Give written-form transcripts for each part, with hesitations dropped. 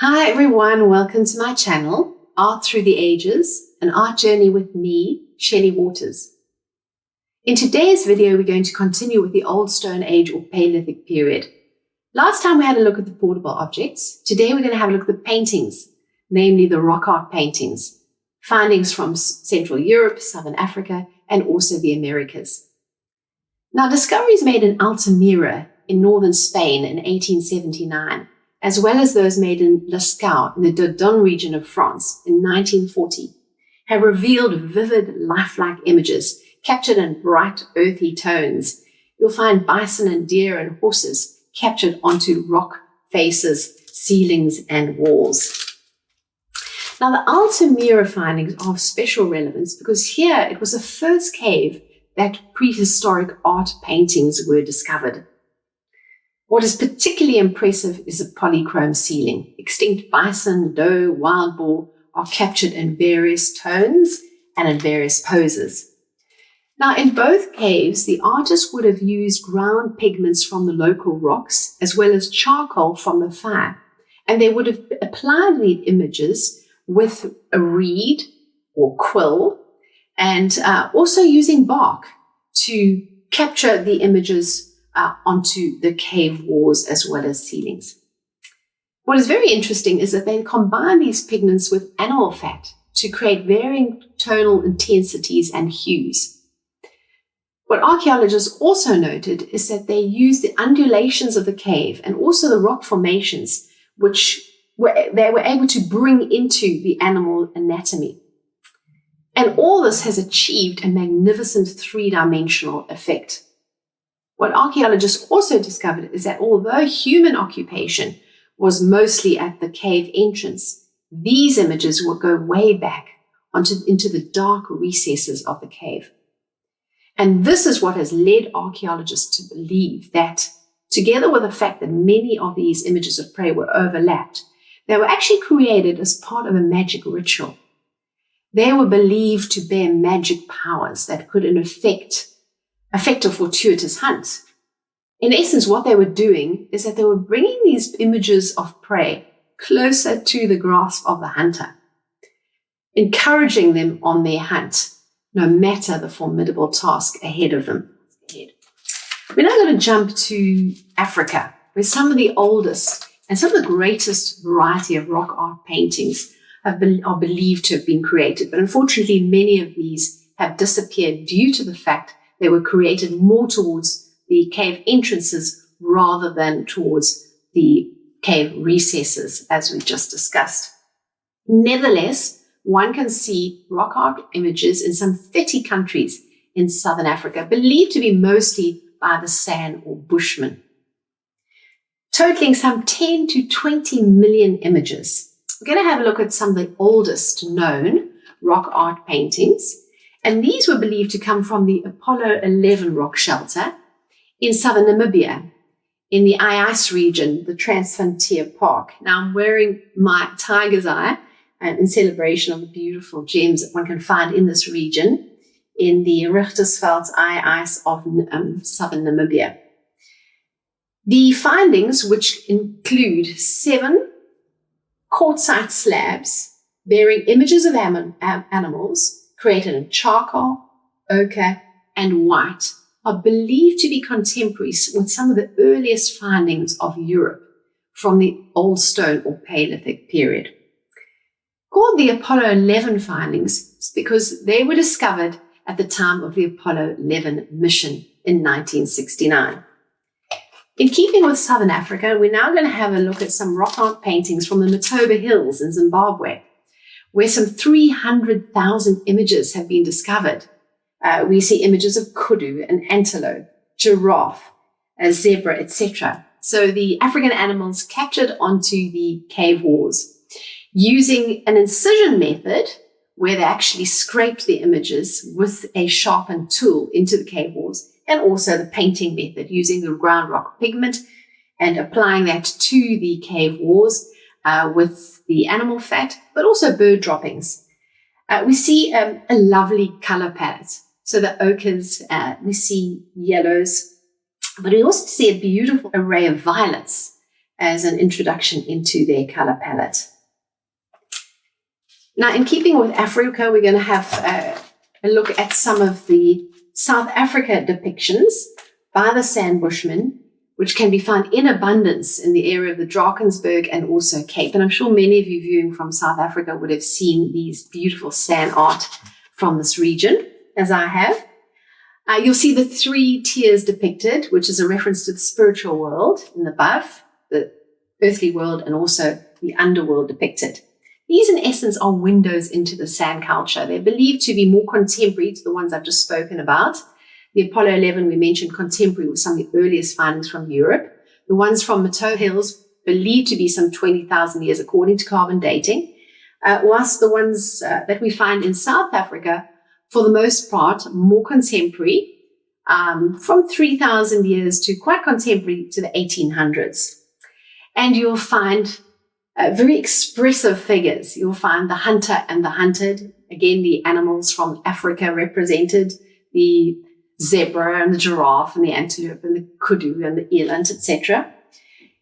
Hi everyone, welcome to my channel, Art Through the Ages, an art journey with me, Shelley Waters. In today's video, we're going to continue with the Old Stone Age or Paleolithic period. Last time we had a look at the portable objects. Today we're going to have a look at the paintings, namely the rock art paintings, findings from Central Europe, Southern Africa, and also the Americas. Now, discoveries made in Altamira in northern Spain in 1879, as well as those made in Lascaux in the Dordogne region of France in 1940, have revealed vivid, lifelike images captured in bright, earthy tones. You'll find bison and deer and horses captured onto rock faces, ceilings, and walls. Now, the Altamira findings are of special relevance because here it was the first cave that prehistoric art paintings were discovered. What is particularly impressive is the polychrome ceiling. Extinct bison, doe, wild boar are captured in various tones and in various poses. Now, in both caves, the artist would have used ground pigments from the local rocks as well as charcoal from the fire, and they would have applied the images with a reed or quill and also using bark to capture the images onto the cave walls as well as ceilings. What is very interesting is that they combine these pigments with animal fat to create varying tonal intensities and hues. What archaeologists also noted is that they used the undulations of the cave and also the rock formations, which they were able to bring into the animal anatomy. And all this has achieved a magnificent three-dimensional effect. What archaeologists also discovered is that although human occupation was mostly at the cave entrance, these images will go way back into the dark recesses of the cave. And this is what has led archaeologists to believe that, together with the fact that many of these images of prey were overlapped, they were actually created as part of a magic ritual. They were believed to bear magic powers that could, in effect, affect a fortuitous hunt. In essence, what they were doing is that they were bringing these images of prey closer to the grasp of the hunter, encouraging them on their hunt, no matter the formidable task ahead of them. We're now going to jump to Africa, where some of the oldest and some of the greatest variety of rock art paintings are believed to have been created. But unfortunately, many of these have disappeared due to the fact they were created more towards the cave entrances rather than towards the cave recesses, as we just discussed. Nevertheless, one can see rock art images in some 30 countries in southern Africa, believed to be mostly by the San or Bushmen, totaling some 10 to 20 million images. We're going to have a look at some of the oldest known rock art paintings. And these were believed to come from the Apollo 11 rock shelter in southern Namibia, in the Ice region, the Transfrontier Park. Now, I'm wearing my tiger's eye in celebration of the beautiful gems that one can find in this region, in the Richtersveld Ice of southern Namibia. The findings, which include 7 quartzite slabs bearing images of animals, created in charcoal, ochre, and white, are believed to be contemporaries with some of the earliest findings of Europe from the Old Stone or Paleolithic period. Called the Apollo 11 findings because they were discovered at the time of the Apollo 11 mission in 1969. In keeping with Southern Africa, we're now going to have a look at some rock art paintings from the Matoba Hills in Zimbabwe, where some 300,000 images have been discovered. We see images of kudu, an antelope, giraffe, a zebra, etc. So the African animals captured onto the cave walls using an incision method where they actually scraped the images with a sharpened tool into the cave walls, and also the painting method using the ground rock pigment and applying that to the cave walls with the animal fat, but also bird droppings. We see a lovely color palette. So the ochres, we see yellows, but we also see a beautiful array of violets as an introduction into their color palette. Now, in keeping with Africa, we're going to have a look at some of the South Africa depictions by the Sand Bushmen, which can be found in abundance in the area of the Drakensberg and also Cape. And I'm sure many of you viewing from South Africa would have seen these beautiful sand art from this region, as I have. You'll see the 3 tiers depicted, which is a reference to the spiritual world in the above, the earthly world, and also the underworld depicted. These, in essence, are windows into the sand culture. They're believed to be more contemporary to the ones I've just spoken about. The Apollo 11, we mentioned contemporary with some of the earliest findings from Europe. The ones from Matto Hills, believed to be some 20,000 years according to carbon dating, whilst the ones that we find in South Africa, for the most part, more contemporary, from 3,000 years to quite contemporary to the 1800s. And you'll find very expressive figures. You'll find the hunter and the hunted, again, the animals from Africa represented, the zebra and the giraffe and the antelope and the kudu and the eland, etc.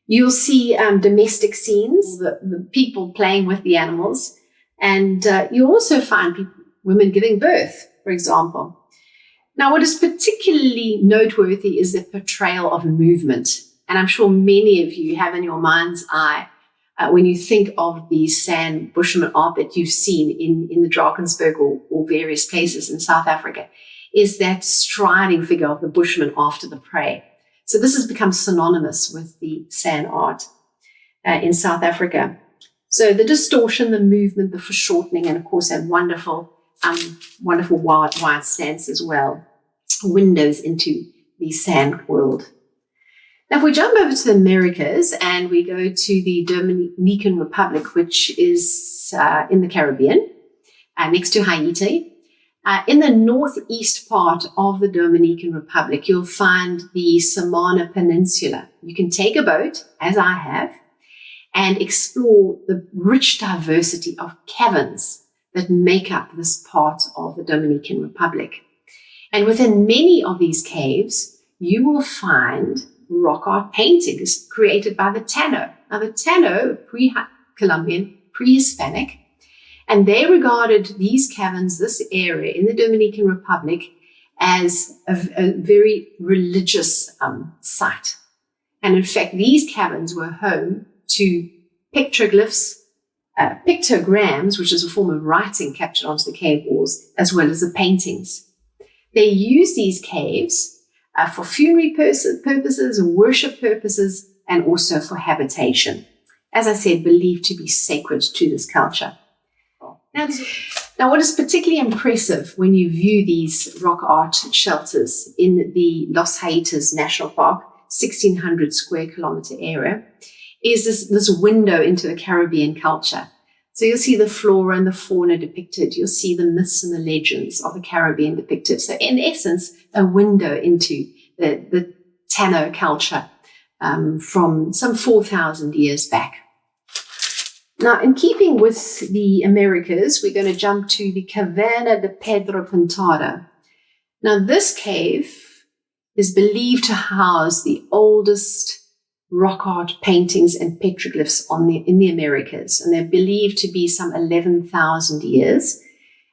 You'll see domestic scenes, the people playing with the animals, and you also find women giving birth, for example. Now, what is particularly noteworthy is the portrayal of movement, and I'm sure many of you have in your mind's eye when you think of the Sand Bushmen art that you've seen in the Drakensberg or various places in South Africa, is that striding figure of the Bushman after the prey. So this has become synonymous with the sand art in South Africa. So the distortion, the movement, the foreshortening, and of course that wonderful wide stance as well, windows into the sand world. Now, if we jump over to the Americas and we go to the Dominican Republic, which is in the Caribbean, next to Haiti, in the northeast part of the Dominican Republic, you'll find the Samana Peninsula. You can take a boat, as I have, and explore the rich diversity of caverns that make up this part of the Dominican Republic. And within many of these caves, you will find rock art paintings created by the Tano. Now, the Tano, pre-Columbian, pre-Hispanic, and they regarded these caverns, this area in the Dominican Republic, as a very religious site. And in fact, these caverns were home to petroglyphs, pictograms, which is a form of writing captured onto the cave walls, as well as the paintings. They used these caves for funerary purposes, worship purposes, and also for habitation. As I said, believed to be sacred to this culture. Now, what is particularly impressive when you view these rock art shelters in the Los Haitas National Park, 1,600 square kilometer area, is this window into the Caribbean culture. So you'll see the flora and the fauna depicted. You'll see the myths and the legends of the Caribbean depicted. So in essence, a window into the Tano culture from some 4,000 years back. Now, in keeping with the Americas, we're going to jump to the Caverna de Pedra Pintada. Now, this cave is believed to house the oldest rock art paintings and petroglyphs in the Americas, and they're believed to be some 11,000 years.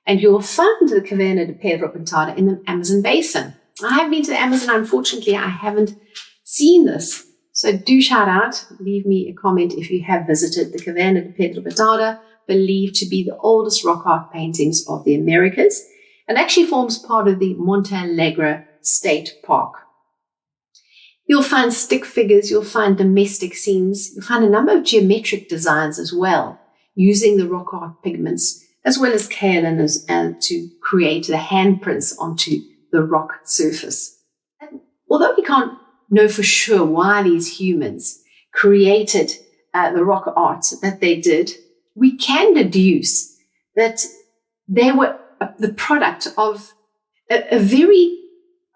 And you'll find the Caverna de Pedra Pintada in the Amazon basin. I have been to the Amazon. Unfortunately, I haven't seen this. So do shout out, leave me a comment if you have visited the Caverna de Pedra Pintada, believed to be the oldest rock art paintings of the Americas, and actually forms part of the Monte Alegre State Park. You'll find stick figures, you'll find domestic scenes, you'll find a number of geometric designs as well, using the rock art pigments, as well as kaolin to create the handprints onto the rock surface. And although we can't know for sure why these humans created the rock art that they did, we can deduce that they were the product of a very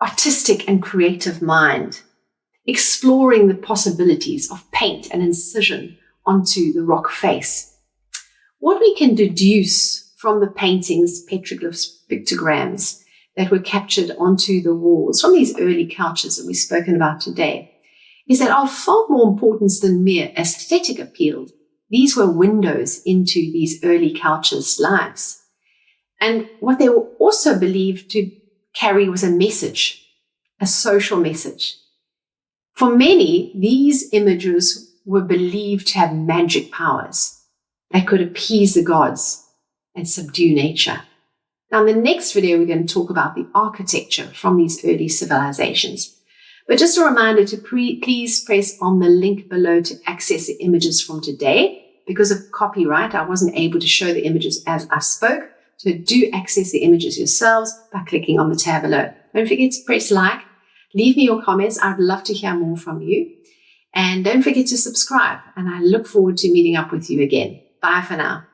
artistic and creative mind, exploring the possibilities of paint and incision onto the rock face. What we can deduce from the paintings, petroglyphs, pictograms that were captured onto the walls from these early cultures that we've spoken about today is that of far more importance than mere aesthetic appeal. These were windows into these early cultures' lives. And what they were also believed to carry was a message, a social message. For many, these images were believed to have magic powers that could appease the gods and subdue nature. Now, in the next video, we're going to talk about the architecture from these early civilizations. But just a reminder to please press on the link below to access the images from today. Because of copyright, I wasn't able to show the images as I spoke. So do access the images yourselves by clicking on the tab below. Don't forget to press like. Leave me your comments. I'd love to hear more from you. And don't forget to subscribe. And I look forward to meeting up with you again. Bye for now.